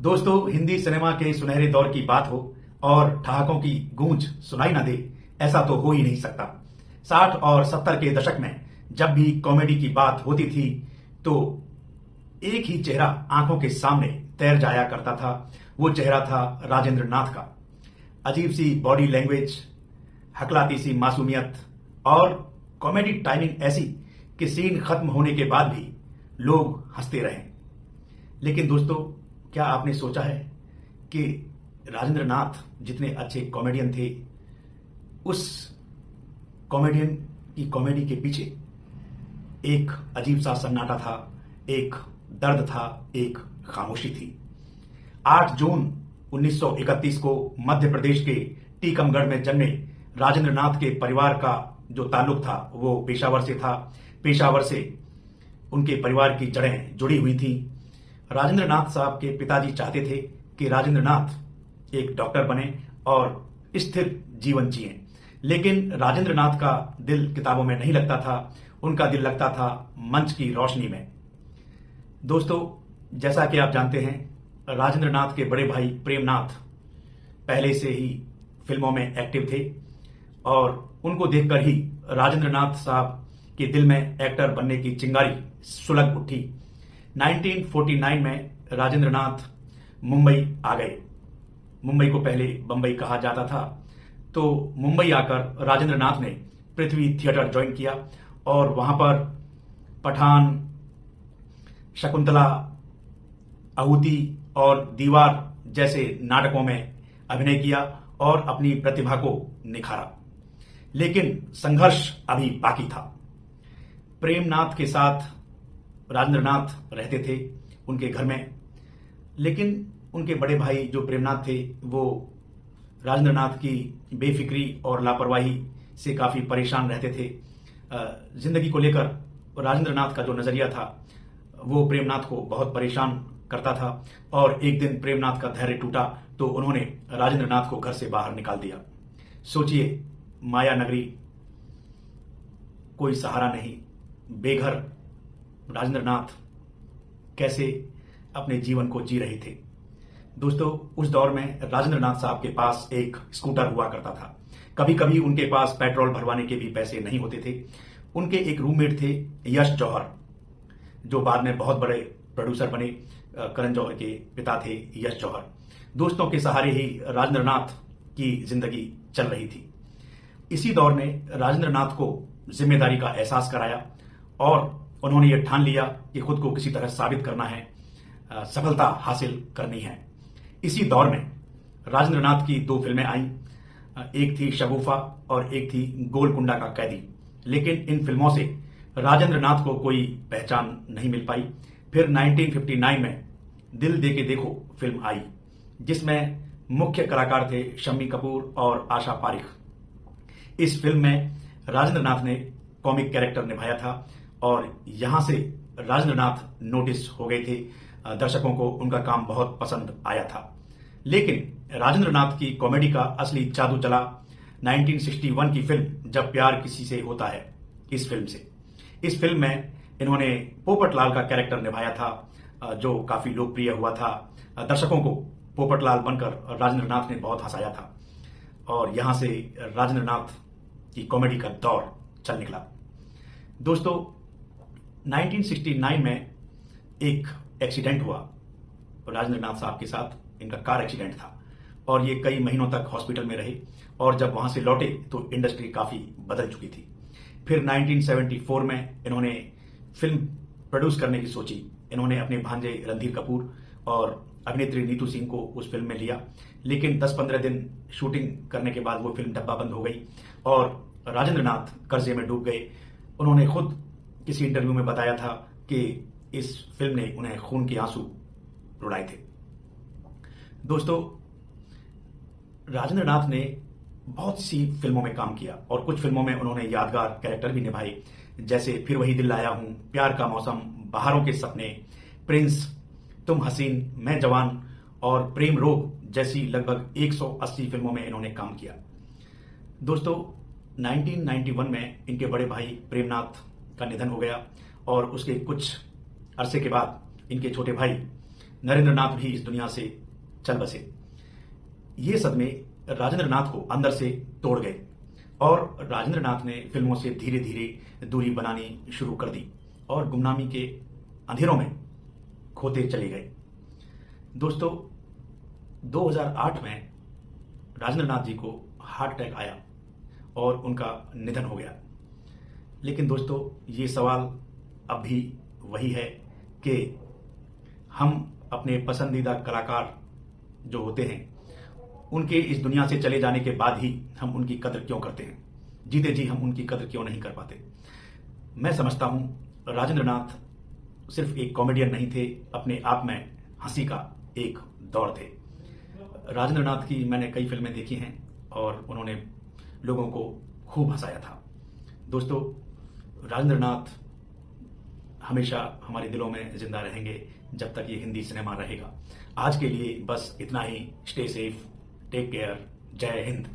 दोस्तों, हिंदी सिनेमा के सुनहरे दौर की बात हो और ठहाकों की गूंज सुनाई ना दे, ऐसा तो हो ही नहीं सकता। 60 और 70 के दशक में जब भी कॉमेडी की बात होती थी तो एक ही चेहरा आंखों के सामने तैर जाया करता था। वो चेहरा था राजेंद्र नाथ का। अजीब सी बॉडी लैंग्वेज, हकलाती सी मासूमियत और कॉमेडी टाइमिंग ऐसी कि सीन खत्म होने के बाद भी लोग हंसते रहे। लेकिन दोस्तों, क्या आपने सोचा है कि राजेंद्र नाथ जितने अच्छे कॉमेडियन थे, उस कॉमेडियन की कॉमेडी के पीछे एक अजीब सा सन्नाटा था, एक दर्द था, एक खामोशी थी। 8 जून 1931 को मध्य प्रदेश के टीकमगढ़ में जन्मे राजेंद्र नाथ के परिवार का जो ताल्लुक था वो पेशावर से था। पेशावर से उनके परिवार की जड़ें जुड़ी हुई थी। राजेंद्र नाथ साहब के पिताजी चाहते थे कि राजेंद्र नाथ एक डॉक्टर बने और स्थिर जीवन जिए, लेकिन राजेंद्र नाथ का दिल किताबों में नहीं लगता था। उनका दिल लगता था मंच की रोशनी में। दोस्तों, जैसा कि आप जानते हैं, राजेंद्र नाथ के बड़े भाई प्रेमनाथ पहले से ही फिल्मों में एक्टिव थे और उनको देखकर ही राजेंद्र नाथ साहब के दिल में एक्टर बनने की चिंगारी सुलग उठी। 1949 में राजेंद्र नाथ मुंबई आ गए। मुंबई को पहले बंबई कहा जाता था। तो मुंबई आकर राजेंद्र नाथ ने पृथ्वी थिएटर ज्वाइन किया और वहां पर पठान, शकुंतला, आहुति और दीवार जैसे नाटकों में अभिनय किया और अपनी प्रतिभा को निखारा। लेकिन संघर्ष अभी बाकी था। प्रेमनाथ के साथ राजेंद्र नाथ रहते थे उनके घर में, लेकिन उनके बड़े भाई जो प्रेमनाथ थे वो राजेंद्र नाथ की बेफिक्री और लापरवाही से काफी परेशान रहते थे। जिंदगी को लेकर राजेंद्र नाथ का जो नजरिया था वो प्रेमनाथ को बहुत परेशान करता था और एक दिन प्रेमनाथ का धैर्य टूटा तो उन्होंने राजेंद्र नाथ को घर से बाहर निकाल दिया। सोचिए, माया नगरी, कोई सहारा नहीं, बेघर राजेंद्र नाथ कैसे अपने जीवन को जी रहे थे। दोस्तों, उस दौर में राजेंद्र नाथ साहब के पास एक स्कूटर हुआ करता था। कभी कभी उनके पास पेट्रोल भरवाने के भी पैसे नहीं होते थे। उनके एक रूममेट थे यश जौहर, जो बाद में बहुत बड़े प्रोड्यूसर बने। करण जौहर के पिता थे यश जौहर। दोस्तों के सहारे ही राजेंद्र नाथ की जिंदगी चल रही थी। इसी दौर में राजेंद्र नाथ को जिम्मेदारी का एहसास कराया और उन्होंने ये ठान लिया कि खुद को किसी तरह साबित करना है, सफलता हासिल करनी है। इसी दौर में राजेंद्र नाथ की 2 फिल्में आईं। एक थी शगुफा और एक थी गोलकुंडा का कैदी। लेकिन इन फिल्मों से राजेंद्र नाथ को कोई पहचान नहीं मिल पाई। फिर 1959 में दिल दे के देखो फिल्म आई, जिसमें मुख्य कलाकार थे शम्मी कपूर और आशा पारिख। इस फिल्म में राजेंद्र नाथ ने कॉमिक कैरेक्टर निभाया था और यहां से राजेंद्र नाथ नोटिस हो गए थे। दर्शकों को उनका काम बहुत पसंद आया था। लेकिन राजेंद्र नाथ की कॉमेडी का असली जादू चला 1961 की फिल्म जब प्यार किसी से होता है, इस फिल्म से। इस फिल्म में इन्होंने पोपटलाल का कैरेक्टर निभाया था जो काफी लोकप्रिय हुआ था। दर्शकों को पोपटलाल बनकर राजेंद्र नाथ ने बहुत हंसाया था और यहां से राजेंद्र नाथ की कॉमेडी का दौर चल निकला। दोस्तों, 1969 में एक एक्सीडेंट हुआ राजेंद्र नाथ साहब के साथ। इनका कार एक्सीडेंट था और ये कई महीनों तक हॉस्पिटल में रहे और जब वहां से लौटे तो इंडस्ट्री काफी बदल चुकी थी। फिर 1974 में इन्होंने फिल्म प्रोड्यूस करने की सोची। इन्होंने अपने भांजे रणधीर कपूर और अभिनेत्री नीतू सिंह को उस फिल्म में लिया, लेकिन 10-15 दिन शूटिंग करने के बाद वो फिल्म डब्बाबंद हो गई और राजेंद्र नाथ कर्जे में डूब गए। उन्होंने खुद किसी इंटरव्यू में बताया था कि इस फिल्म ने उन्हें खून के आंसू रुलाए थे। दोस्तों, राजेंद्र नाथ ने बहुत सी फिल्मों में काम किया और कुछ फिल्मों में उन्होंने यादगार कैरेक्टर भी निभाए, जैसे फिर वही दिल लाया हूं, प्यार का मौसम, बहारों के सपने, प्रिंस, तुम हसीन, मैं जवान और प्रेम रोग जैसी लगभग 180 फिल्मों में इन्होंने काम किया। दोस्तों, 1991 में इनके बड़े भाई प्रेमनाथ का निधन हो गया और उसके कुछ अरसे के बाद इनके छोटे भाई नरेंद्र नाथ भी इस दुनिया से चल बसे। ये सदमे राजेंद्र नाथ को अंदर से तोड़ गए और राजेंद्र नाथ ने फिल्मों से धीरे धीरे दूरी बनानी शुरू कर दी और गुमनामी के अंधेरों में खोते चले गए। दोस्तों, 2008 में राजेंद्र नाथ जी को हार्ट अटैक आया और उनका निधन हो गया। लेकिन दोस्तों, ये सवाल अब भी वही है कि हम अपने पसंदीदा कलाकार जो होते हैं उनके इस दुनिया से चले जाने के बाद ही हम उनकी कदर क्यों करते हैं, जीते जी हम उनकी कदर क्यों नहीं कर पाते। मैं समझता हूं राजेंद्र नाथ सिर्फ एक कॉमेडियन नहीं थे, अपने आप में हंसी का एक दौर थे। राजेंद्र नाथ की मैंने कई फिल्में देखी हैं और उन्होंने लोगों को खूब हंसाया था। दोस्तों, राजेंद्र नाथ हमेशा हमारे दिलों में जिंदा रहेंगे जब तक ये हिंदी सिनेमा रहेगा। आज के लिए बस इतना ही। स्टे सेफ, टेक केयर, जय हिंद।